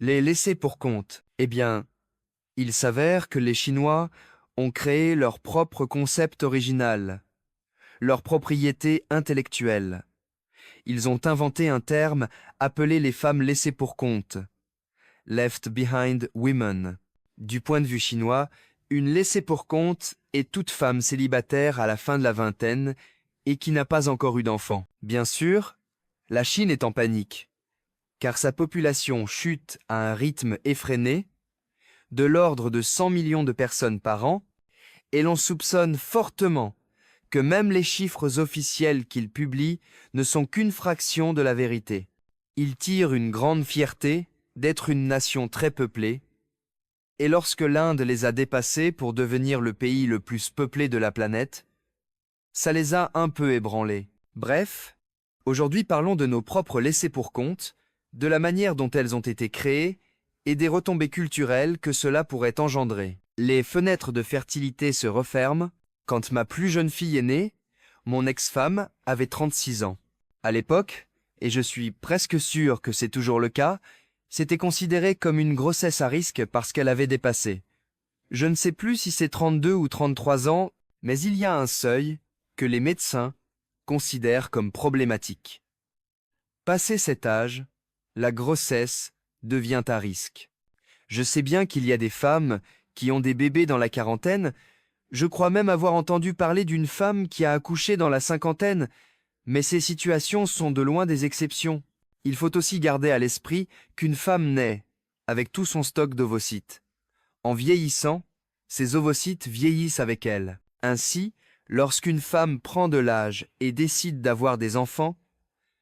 Les laissés pour compte. Eh bien, il s'avère que les Chinois ont créé leur propre concept original, leur propriété intellectuelle. Ils ont inventé un terme appelé les femmes laissées pour compte, left behind women. Du point de vue chinois, une laissée pour compte est toute femme célibataire à la fin de la vingtaine et qui n'a pas encore eu d'enfant. Bien sûr, la Chine est en panique, car sa population chute à un rythme effréné, de l'ordre de 100 millions de personnes par an, et l'on soupçonne fortement que même les chiffres officiels qu'il publie ne sont qu'une fraction de la vérité. Il tire une grande fierté d'être une nation très peuplée, et lorsque l'Inde les a dépassés pour devenir le pays le plus peuplé de la planète, ça les a un peu ébranlés. Bref, aujourd'hui parlons de nos propres laissés pour compte, de la manière dont elles ont été créées et des retombées culturelles que cela pourrait engendrer. Les fenêtres de fertilité se referment. Quand ma plus jeune fille est née, mon ex-femme avait 36 ans. À l'époque, et je suis presque sûr que c'est toujours le cas, c'était considéré comme une grossesse à risque parce qu'elle avait dépassé. Je ne sais plus si c'est 32 ou 33 ans, mais il y a un seuil que les médecins considèrent comme problématique. Passé cet âge, la grossesse devient à risque. Je sais bien qu'il y a des femmes qui ont des bébés dans la quarantaine. Je crois même avoir entendu parler d'une femme qui a accouché dans la cinquantaine, mais ces situations sont de loin des exceptions. Il faut aussi garder à l'esprit qu'une femme naît avec tout son stock d'ovocytes. En vieillissant, ces ovocytes vieillissent avec elle. Ainsi, lorsqu'une femme prend de l'âge et décide d'avoir des enfants,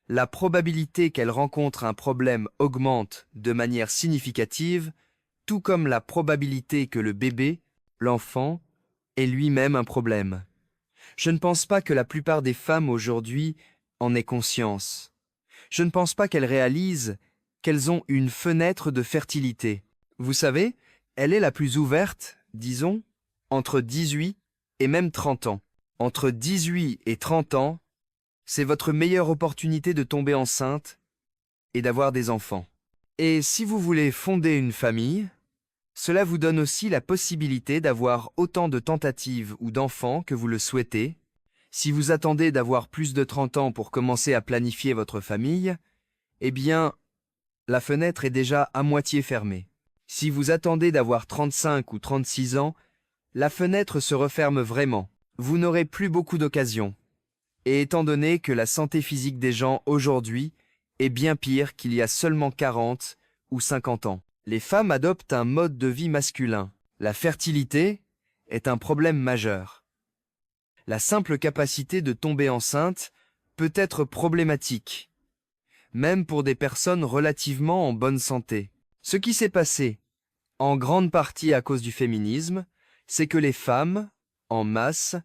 la probabilité qu'elle rencontre un problème augmente de manière significative, tout comme la probabilité que le bébé, l'enfant, ait lui-même un problème. Je ne pense pas que la plupart des femmes aujourd'hui en aient conscience. Je ne pense pas qu'elles réalisent qu'elles ont une fenêtre de fertilité. Vous savez, elle est la plus ouverte, disons, entre 18 et même 30 ans. Entre 18 et 30 ans, c'est votre meilleure opportunité de tomber enceinte et d'avoir des enfants. Et si vous voulez fonder une famille, cela vous donne aussi la possibilité d'avoir autant de tentatives ou d'enfants que vous le souhaitez. Si vous attendez d'avoir plus de 30 ans pour commencer à planifier votre famille, eh bien, la fenêtre est déjà à moitié fermée. Si vous attendez d'avoir 35 ou 36 ans, la fenêtre se referme vraiment. Vous n'aurez plus beaucoup d'occasions. Et étant donné que la santé physique des gens aujourd'hui est bien pire qu'il y a seulement 40 ou 50 ans, les femmes adoptent un mode de vie masculin. La fertilité est un problème majeur. La simple capacité de tomber enceinte peut être problématique, même pour des personnes relativement en bonne santé. Ce qui s'est passé, en grande partie à cause du féminisme, c'est que les femmes, en masse,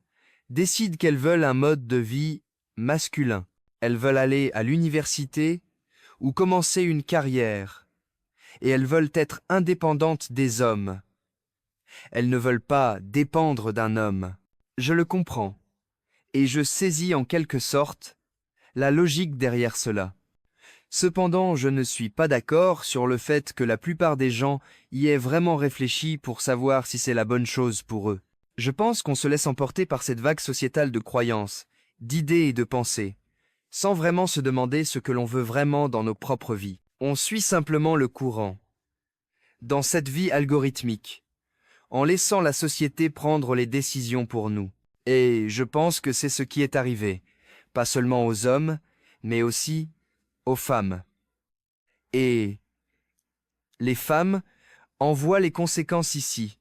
décident qu'elles veulent un mode de vie masculin. Elles veulent aller à l'université ou commencer une carrière, et elles veulent être indépendantes des hommes. Elles ne veulent pas dépendre d'un homme. Je le comprends, et je saisis en quelque sorte la logique derrière cela. Cependant, je ne suis pas d'accord sur le fait que la plupart des gens y aient vraiment réfléchi pour savoir si c'est la bonne chose pour eux. Je pense qu'on se laisse emporter par cette vague sociétale de croyances, d'idées et de pensées, sans vraiment se demander ce que l'on veut vraiment dans nos propres vies. On suit simplement le courant, dans cette vie algorithmique, en laissant la société prendre les décisions pour nous. Et je pense que c'est ce qui est arrivé, pas seulement aux hommes, mais aussi aux femmes. Et les femmes en voient les conséquences ici.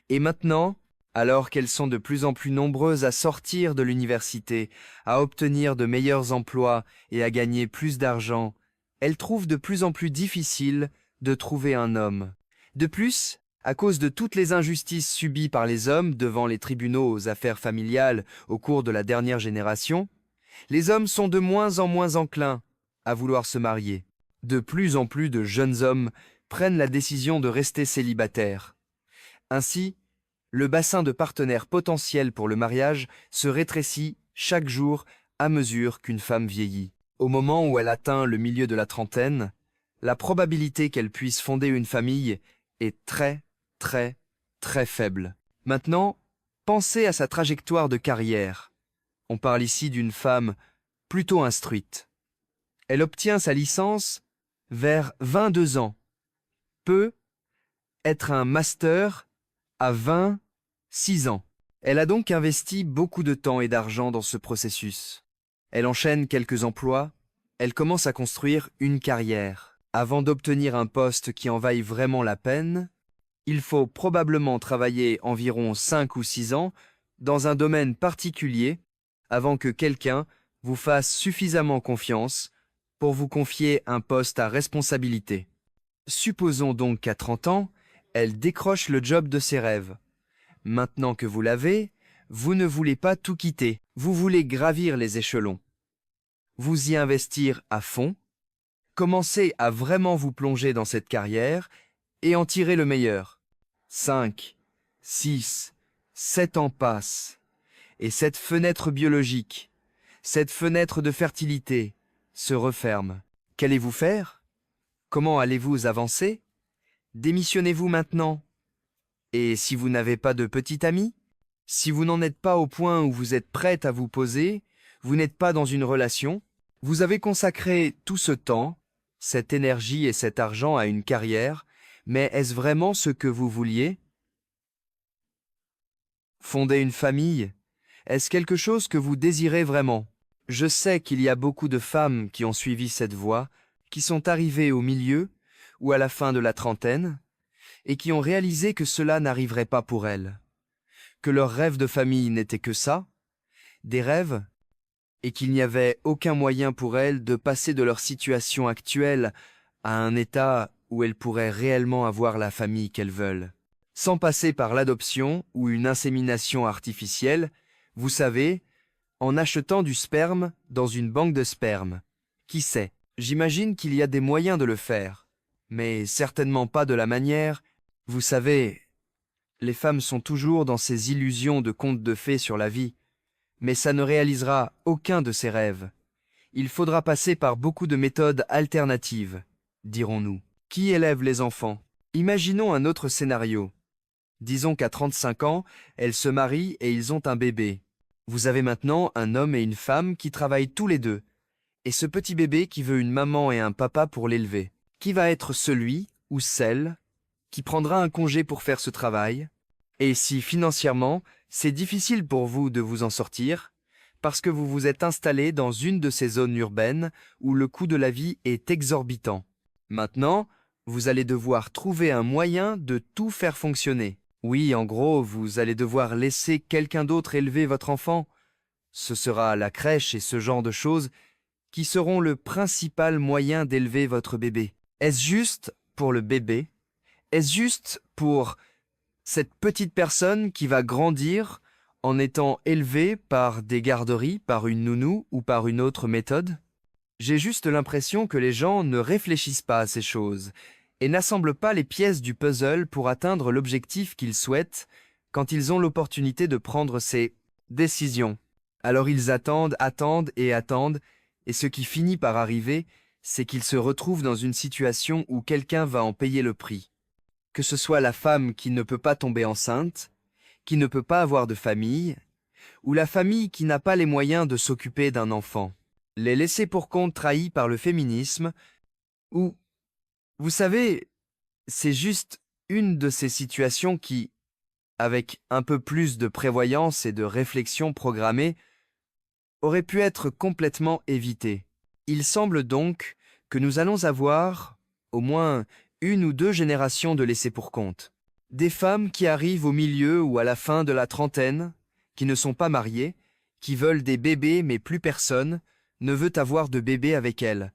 Et maintenant, alors qu'elles sont de plus en plus nombreuses à sortir de l'université, à obtenir de meilleurs emplois et à gagner plus d'argent, elles trouvent de plus en plus difficile de trouver un homme. De plus, à cause de toutes les injustices subies par les hommes devant les tribunaux aux affaires familiales au cours de la dernière génération, les hommes sont de moins en moins enclins à vouloir se marier. De plus en plus de jeunes hommes prennent la décision de rester célibataires. Ainsi, le bassin de partenaires potentiels pour le mariage se rétrécit chaque jour à mesure qu'une femme vieillit. Au moment où elle atteint le milieu de la trentaine, la probabilité qu'elle puisse fonder une famille est très, très, très faible. Maintenant, pensez à sa trajectoire de carrière. On parle ici d'une femme plutôt instruite. Elle obtient sa licence vers 22 ans, peut être un master à 26 ans. Elle a donc investi beaucoup de temps et d'argent dans ce processus. Elle enchaîne quelques emplois, elle commence à construire une carrière. Avant d'obtenir un poste qui en vaille vraiment la peine, il faut probablement travailler environ 5 ou 6 ans dans un domaine particulier avant que quelqu'un vous fasse suffisamment confiance pour vous confier un poste à responsabilité. Supposons donc qu'à 30 ans, elle décroche le job de ses rêves. Maintenant que vous l'avez, vous ne voulez pas tout quitter, vous voulez gravir les échelons. Vous y investir à fond, commencez à vraiment vous plonger dans cette carrière et en tirer le meilleur. 5, 6, 7 ans passent, et cette fenêtre biologique, cette fenêtre de fertilité, se referme. Qu'allez-vous faire? Comment allez-vous avancer? Démissionnez-vous maintenant? Et si vous n'avez pas de petit ami? Si vous n'en êtes pas au point où vous êtes prête à vous poser, vous n'êtes pas dans une relation, vous avez consacré tout ce temps, cette énergie et cet argent à une carrière, mais est-ce vraiment ce que vous vouliez? Fonder une famille, est-ce quelque chose que vous désirez vraiment? Je sais qu'il y a beaucoup de femmes qui ont suivi cette voie, qui sont arrivées au milieu ou à la fin de la trentaine, et qui ont réalisé que cela n'arriverait pas pour elles, que leur rêve de famille n'était que ça, des rêves, et qu'il n'y avait aucun moyen pour elles de passer de leur situation actuelle à un état où elles pourraient réellement avoir la famille qu'elles veulent. Sans passer par l'adoption ou une insémination artificielle, vous savez, en achetant du sperme dans une banque de sperme. Qui sait, j'imagine qu'il y a des moyens de le faire, mais certainement pas de la manière. Vous savez, les femmes sont toujours dans ces illusions de contes de fées sur la vie, mais ça ne réalisera aucun de ces rêves. Il faudra passer par beaucoup de méthodes alternatives, dirons-nous. Qui élève les enfants? Imaginons un autre scénario. Disons qu'à 35 ans, elles se marient et ils ont un bébé. Vous avez maintenant un homme et une femme qui travaillent tous les deux, et ce petit bébé qui veut une maman et un papa pour l'élever. Qui va être celui ou celle qui prendra un congé pour faire ce travail? Et si financièrement, c'est difficile pour vous de vous en sortir, parce que vous vous êtes installé dans une de ces zones urbaines où le coût de la vie est exorbitant. Maintenant, vous allez devoir trouver un moyen de tout faire fonctionner. Oui, en gros, vous allez devoir laisser quelqu'un d'autre élever votre enfant. Ce sera la crèche et ce genre de choses qui seront le principal moyen d'élever votre bébé. Est-ce juste pour le bébé? Est-ce juste pour cette petite personne qui va grandir en étant élevée par des garderies, par une nounou ou par une autre méthode? J'ai juste l'impression que les gens ne réfléchissent pas à ces choses et n'assemblent pas les pièces du puzzle pour atteindre l'objectif qu'ils souhaitent quand ils ont l'opportunité de prendre ces décisions. Alors ils attendent, attendent, et ce qui finit par arriver, c'est qu'ils se retrouvent dans une situation où quelqu'un va en payer le prix. Que ce soit la femme qui ne peut pas tomber enceinte, qui ne peut pas avoir de famille, ou la famille qui n'a pas les moyens de s'occuper d'un enfant. Les laissés pour compte trahis par le féminisme, ou, vous savez, c'est juste une de ces situations qui, avec un peu plus de prévoyance et de réflexion programmée, aurait pu être complètement évitée. Il semble donc que nous allons avoir, au moins, une ou deux générations de laissés pour compte. Des femmes qui arrivent au milieu ou à la fin de la trentaine, qui ne sont pas mariées, qui veulent des bébés mais plus personne ne veut avoir de bébé avec elles.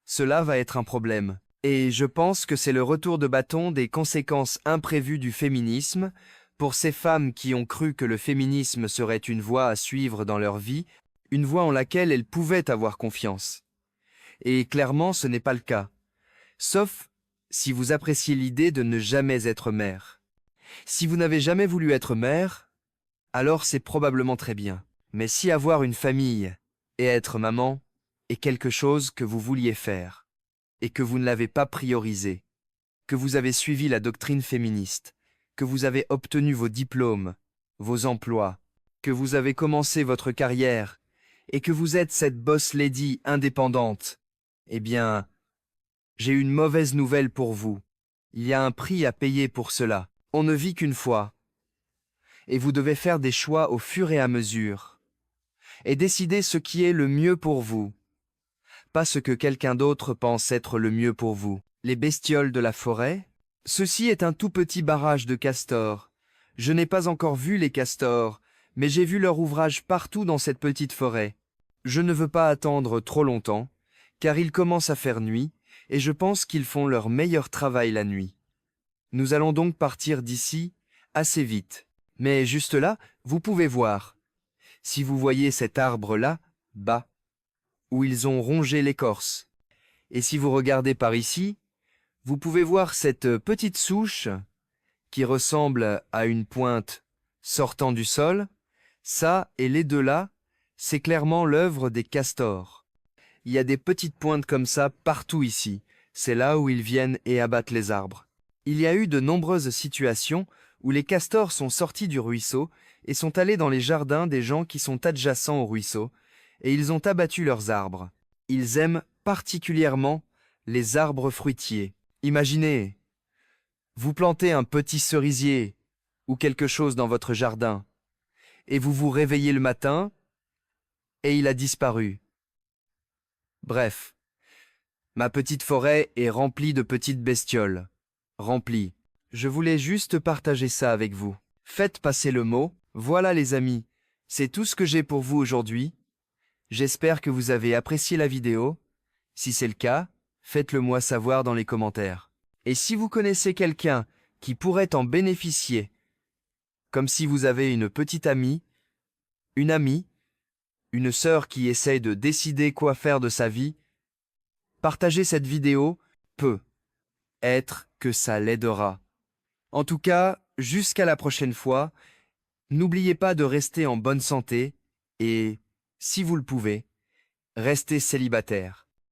Cela va être un problème. Et je pense que c'est le retour de bâton des conséquences imprévues du féminisme pour ces femmes qui ont cru que le féminisme serait une voie à suivre dans leur vie, une voie en laquelle elles pouvaient avoir confiance. Et clairement, ce n'est pas le cas. Sauf si vous appréciez l'idée de ne jamais être mère. Si vous n'avez jamais voulu être mère, alors c'est probablement très bien. Mais si avoir une famille et être maman est quelque chose que vous vouliez faire, et que vous ne l'avez pas priorisé, que vous avez suivi la doctrine féministe, que vous avez obtenu vos diplômes, vos emplois, que vous avez commencé votre carrière, et que vous êtes cette boss lady indépendante, eh bien, j'ai une mauvaise nouvelle pour vous. Il y a un prix à payer pour cela. On ne vit qu'une fois. Et vous devez faire des choix au fur et à mesure. Et décider ce qui est le mieux pour vous. Pas ce que quelqu'un d'autre pense être le mieux pour vous. Les bestioles de la forêt? Ceci est un tout petit barrage de castors. Je n'ai pas encore vu les castors, mais j'ai vu leur ouvrage partout dans cette petite forêt. Je ne veux pas attendre trop longtemps, car il commence à faire nuit, et je pense qu'ils font leur meilleur travail la nuit. Nous allons donc partir d'ici assez vite. Mais juste là, vous pouvez voir. Si vous voyez cet arbre-là, bas, où ils ont rongé l'écorce, et si vous regardez par ici, vous pouvez voir cette petite souche qui ressemble à une pointe sortant du sol. Ça et les deux là, c'est clairement l'œuvre des castors. Il y a des petites pointes comme ça partout ici. C'est là où ils viennent et abattent les arbres. Il y a eu de nombreuses situations où les castors sont sortis du ruisseau et sont allés dans les jardins des gens qui sont adjacents au ruisseau, et ils ont abattu leurs arbres. Ils aiment particulièrement les arbres fruitiers. Imaginez, vous plantez un petit cerisier ou quelque chose dans votre jardin, et vous vous réveillez le matin, et il a disparu. Bref, ma petite forêt est remplie de petites bestioles. Remplie. Je voulais juste partager ça avec vous. Faites passer le mot. Voilà les amis, c'est tout ce que j'ai pour vous aujourd'hui. J'espère que vous avez apprécié la vidéo. Si c'est le cas, faites-le moi savoir dans les commentaires. Et si vous connaissez quelqu'un qui pourrait en bénéficier, comme si vous avez une petite amie, une sœur qui essaye de décider quoi faire de sa vie, partagez cette vidéo, peut être que ça l'aidera. En tout cas, jusqu'à la prochaine fois, n'oubliez pas de rester en bonne santé et, si vous le pouvez, restez célibataire.